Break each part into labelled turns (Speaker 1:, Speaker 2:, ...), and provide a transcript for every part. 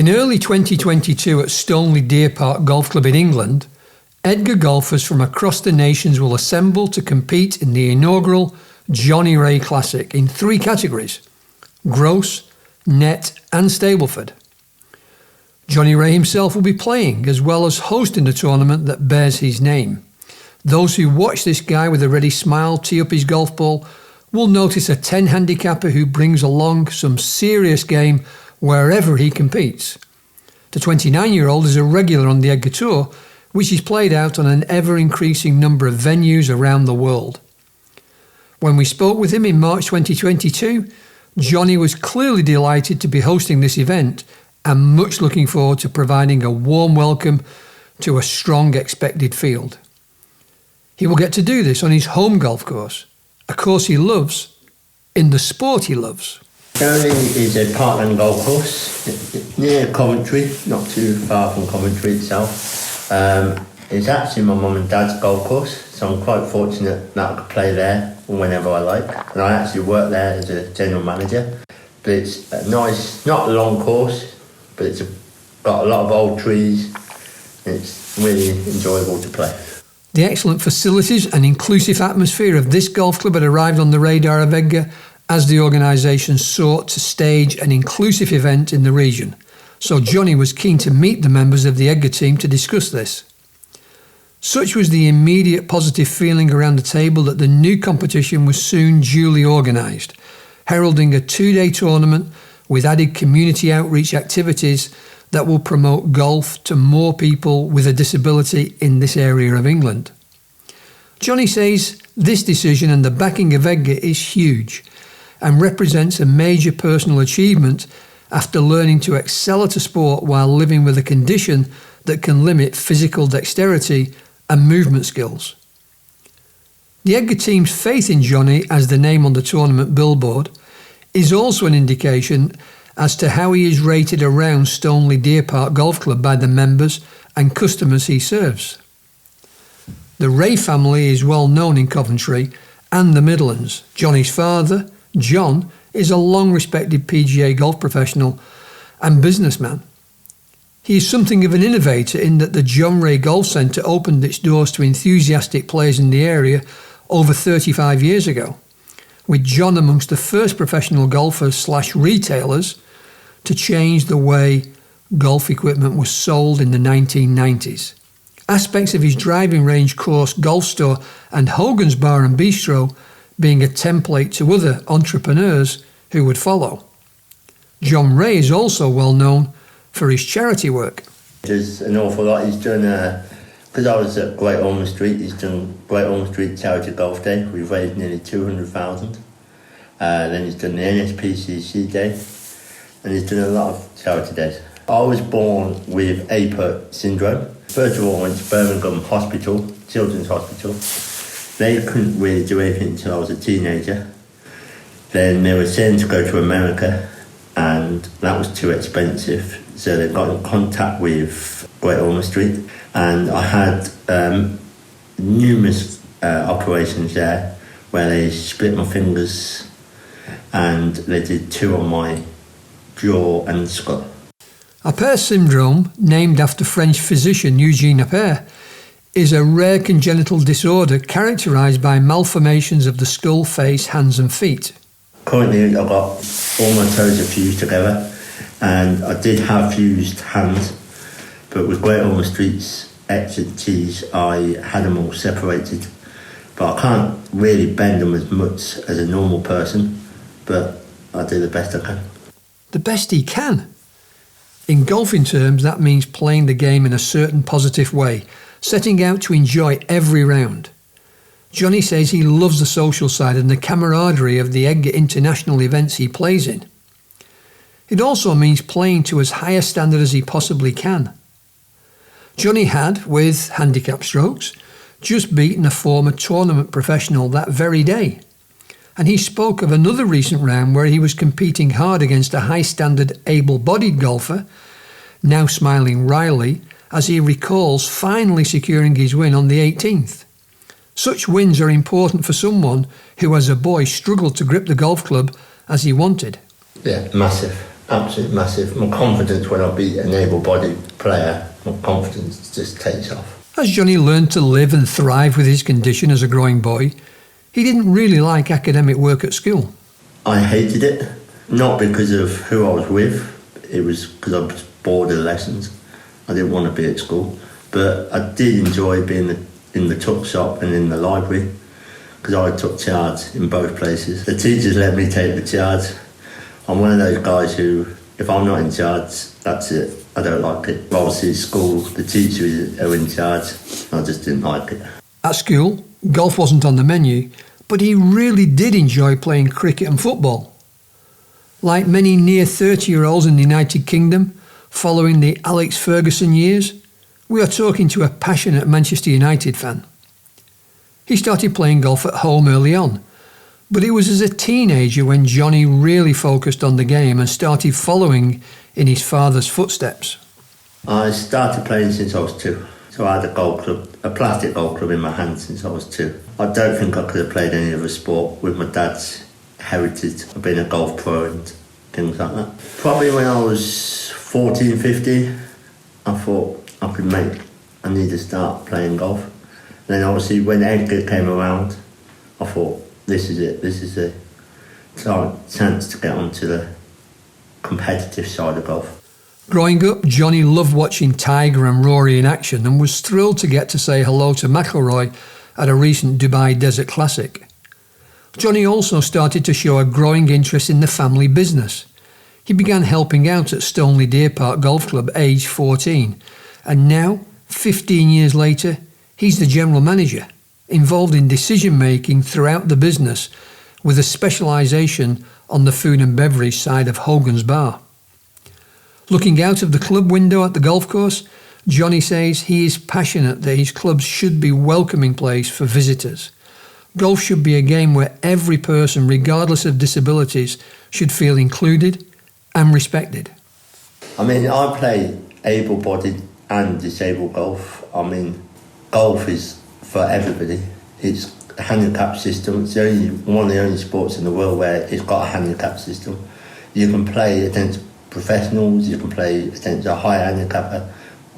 Speaker 1: In early 2022 at Stoneleigh Deer Park Golf Club in England, Edgar golfers from across the nations will assemble to compete in the inaugural Johnny Reay Classic in 3 categories: Gross, Net and Stableford. Johnny Reay himself will be playing as well as hosting the tournament that bears his name. Those who watch this guy with a ready smile tee up his golf ball will notice a 10 handicapper who brings along some serious game wherever he competes. The 29-year-old is a regular on the Edgar Tour, which is played out on an ever-increasing number of venues around the world. When we spoke with him in March 2022, Johnny was clearly delighted to be hosting this event and much looking forward to providing a warm welcome to a strong expected field. He will get to do this on his home golf course, a course he loves, in the sport he loves.
Speaker 2: Stoneleigh is a parkland golf course near Coventry, not too far from Coventry itself. It's actually my mum and dad's golf course, so I'm quite fortunate that I could play there whenever I like. And I actually work there as a general manager. But it's a nice, not a long course, but it's got a lot of old trees. It's really enjoyable to play.
Speaker 1: The excellent facilities and inclusive atmosphere of this golf club had arrived on the radar of Edgar as the organisation sought to stage an inclusive event in the region. So Johnny was keen to meet the members of the Edgar team to discuss this. Such was the immediate positive feeling around the table that the new competition was soon duly organised, heralding a 2-day tournament with added community outreach activities that will promote golf to more people with a disability in this area of England. Johnny says this decision and the backing of Edgar is huge and represents a major personal achievement after learning to excel at a sport while living with a condition that can limit physical dexterity and movement skills. The Edgar team's faith in Johnny as the name on the tournament billboard is also an indication as to how he is rated around Stoneleigh Deer Park Golf Club by the members and customers he serves. The Reay family is well known in Coventry and the Midlands. Johnny's father, John, is a long-respected PGA golf professional and businessman. He is something of an innovator in that the John Reay Golf Centre opened its doors to enthusiastic players in the area over 35 years ago, with John amongst the first professional golfers/retailers to change the way golf equipment was sold in the 1990s. Aspects of his driving range course, golf store and Hogan's Bar and Bistro being a template to other entrepreneurs who would follow. John Reay is also well known for his charity work.
Speaker 2: There's an awful lot. He's done, because I was at Great Ormond Street, he's done Great Ormond Street Charity Golf Day. We've raised nearly 200,000. Then he's done the NSPCC Day, and he's done a lot of charity days. I was born with Apert Syndrome. First of all, I went to Birmingham Hospital, Children's Hospital. They couldn't really do anything until I was a teenager. Then they were saying to go to America, and that was too expensive. So they got in contact with Great Ormond Street, and I had numerous operations there where they split my fingers and they did 2 on my jaw and skull.
Speaker 1: Apert Syndrome, named after French physician Eugene Apert, is a rare congenital disorder characterised by malformations of the skull, face, hands and feet.
Speaker 2: Currently I've got all my toes are fused together, and I did have fused hands, but with Great Ormond Street's expertise I had them all separated. But I can't really bend them as much as a normal person, but I do the best I can.
Speaker 1: The best he can? In golfing terms, that means playing the game in a certain positive way, setting out to enjoy every round. Johnny says he loves the social side and the camaraderie of the Edgar international events he plays in. It also means playing to as high a standard as he possibly can. Johnny had, with handicap strokes, just beaten a former tournament professional that very day. And he spoke of another recent round where he was competing hard against a high-standard, able-bodied golfer, now smiling wryly, as he recalls finally securing his win on the 18th. Such wins are important for someone who as a boy struggled to grip the golf club as he wanted.
Speaker 2: Yeah, massive. Absolutely massive. My confidence when I beat an able-bodied player, my confidence just takes off.
Speaker 1: As Johnny learned to live and thrive with his condition as a growing boy, he didn't really like academic work at school.
Speaker 2: I hated it, not because of who I was with, it was because I was bored of the lessons. I didn't want to be at school, but I did enjoy being in the tuck shop and in the library, because I took charge in both places. The teachers let me take the charge. I'm one of those guys who, if I'm not in charge, that's it. I don't like it. Obviously, at school, the teachers are in charge. I just didn't like it.
Speaker 1: At school, golf wasn't on the menu, but he really did enjoy playing cricket and football. Like many near 30-year-olds in the United Kingdom, following the Alex Ferguson years, we are talking to a passionate Manchester United fan. He started playing golf at home early on, but it was as a teenager when Johnny really focused on the game and started following in his father's footsteps.
Speaker 2: I started playing since I was 2. So I had a plastic golf club in my hand since I was 2. I don't think I could have played any other sport with my dad's heritage of being a golf pro and things like that. Probably when I was 14, 15, I thought I need to start playing golf. And then obviously when Edgar came around, I thought, this is it, this is a chance to get onto the competitive side of golf.
Speaker 1: Growing up, Johnny loved watching Tiger and Rory in action and was thrilled to get to say hello to McIlroy at a recent Dubai Desert Classic. Johnny also started to show a growing interest in the family business. He began helping out at Stoneleigh Deer Park Golf Club aged 14, and now, 15 years later, he's the general manager, involved in decision making throughout the business with a specialisation on the food and beverage side of Hogan's bar. Looking out of the club window at the golf course, Johnny says he is passionate that his clubs should be a welcoming place for visitors. Golf should be a game where every person, regardless of disabilities, should feel included and respected.
Speaker 2: I mean, I play able-bodied and disabled golf. I mean, golf is for everybody. It's a handicap system. It's one of the only sports in the world where it's got a handicap system. You can play against professionals, you can play against a high handicapper,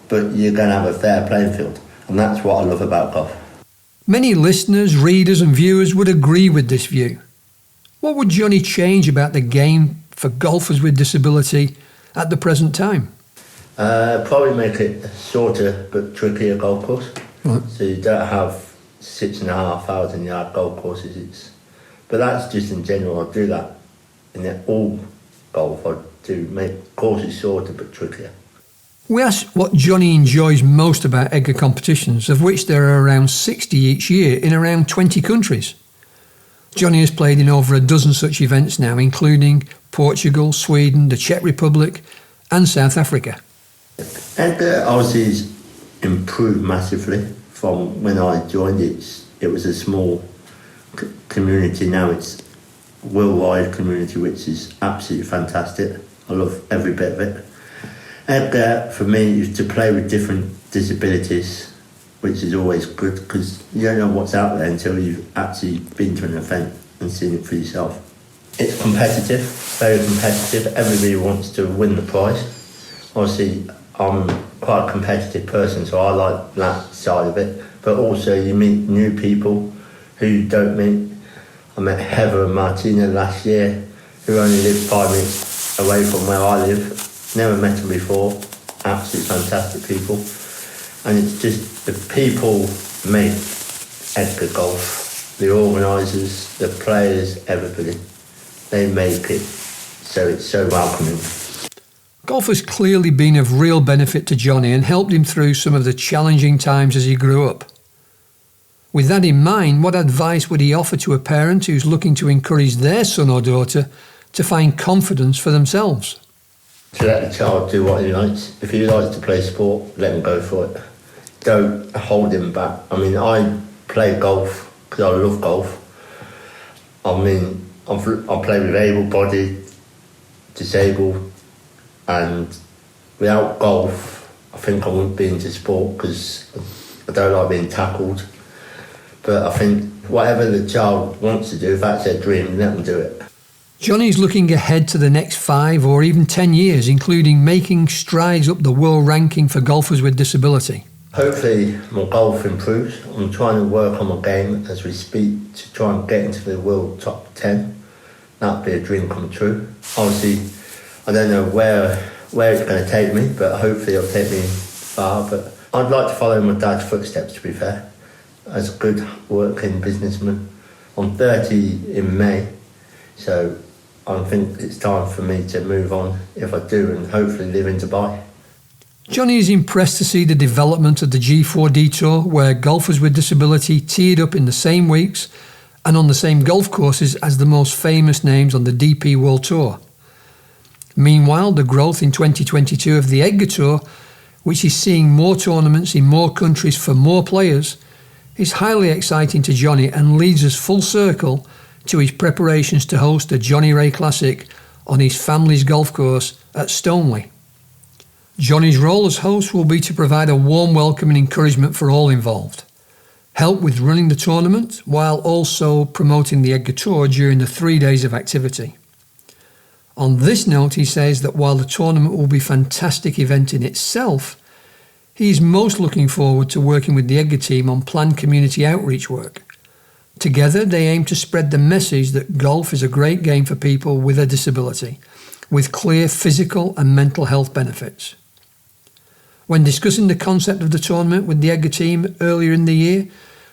Speaker 2: but you're going to have a fair playing field. And that's what I love about golf.
Speaker 1: Many listeners, readers and viewers would agree with this view. What would Johnny change about the game for golfers with disability at the present time?
Speaker 2: Probably make it a shorter but trickier golf course.
Speaker 1: Right.
Speaker 2: So you don't have 6,500 yard golf courses. But that's just in general. I do that in all golf. I do make courses shorter but trickier.
Speaker 1: We asked what Johnny enjoys most about Edgar competitions, of which there are around 60 each year in around 20 countries. Johnny has played in over a dozen such events now, including Portugal, Sweden, the Czech Republic and South Africa.
Speaker 2: Edgar obviously has improved massively from when I joined. It was a small community. Now it's a worldwide community, which is absolutely fantastic. I love every bit of it. Edgar, for me, is to play with different disabilities, which is always good because you don't know what's out there until you've actually been to an event and seen it for yourself. It's competitive, very competitive. Everybody wants to win the prize. Obviously, I'm quite a competitive person, so I like that side of it. But also, you meet new people who you don't meet. I met Heather and Martina last year, who only live 5 minutes away from where I live. Never met them before. Absolutely fantastic people. And it's just the people make Edgar Golf. The organisers, the players, everybody. They make it so it's so welcoming.
Speaker 1: Golf has clearly been of real benefit to Johnny and helped him through some of the challenging times as he grew up. With that in mind, what advice would he offer to a parent who's looking to encourage their son or daughter to find confidence for themselves?
Speaker 2: To let the child do what he likes. If he likes to play sport, let him go for it. Don't hold him back. I mean, I play golf because I love golf. I mean, I play with able-bodied, disabled, and without golf, I think I wouldn't be into sport because I don't like being tackled. But I think whatever the child wants to do, if that's their dream, let them do it.
Speaker 1: Johnny's looking ahead to the next 5 or even 10 years, including making strides up the world ranking for golfers with disability.
Speaker 2: Hopefully my golf improves. I'm trying to work on my game as we speak to try and get into the world top 10. That'd be a dream come true. Obviously, I don't know where it's going to take me, but hopefully it'll take me far. But I'd like to follow my dad's footsteps, to be fair, as a good working businessman. I'm 30 in May, so I think it's time for me to move on, if I do, and hopefully live in Dubai.
Speaker 1: Johnny is impressed to see the development of the G4D Tour, where golfers with disability teed up in the same weeks and on the same golf courses as the most famous names on the DP World Tour. Meanwhile, the growth in 2022 of the Edgar Tour, which is seeing more tournaments in more countries for more players, is highly exciting to Johnny and leads us full circle to his preparations to host the Johnny Reay Classic on his family's golf course at Stoneleigh. Johnny's role as host will be to provide a warm welcome and encouragement for all involved, help with running the tournament while also promoting the Edgar Tour during the 3 days of activity. On this note, he says that while the tournament will be a fantastic event in itself, he is most looking forward to working with the Edgar team on planned community outreach work. Together, they aim to spread the message that golf is a great game for people with a disability, with clear physical and mental health benefits. When discussing the concept of the tournament with the Edgar team earlier in the year,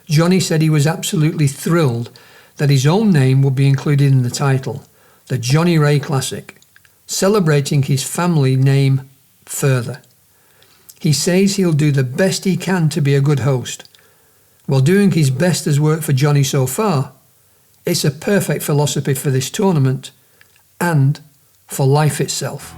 Speaker 1: Johnny said he was absolutely thrilled that his own name would be included in the title, the Johnny Reay Classic, celebrating his family name further. He says he'll do the best he can to be a good host. While doing his best has worked for Johnny so far, it's a perfect philosophy for this tournament and for life itself.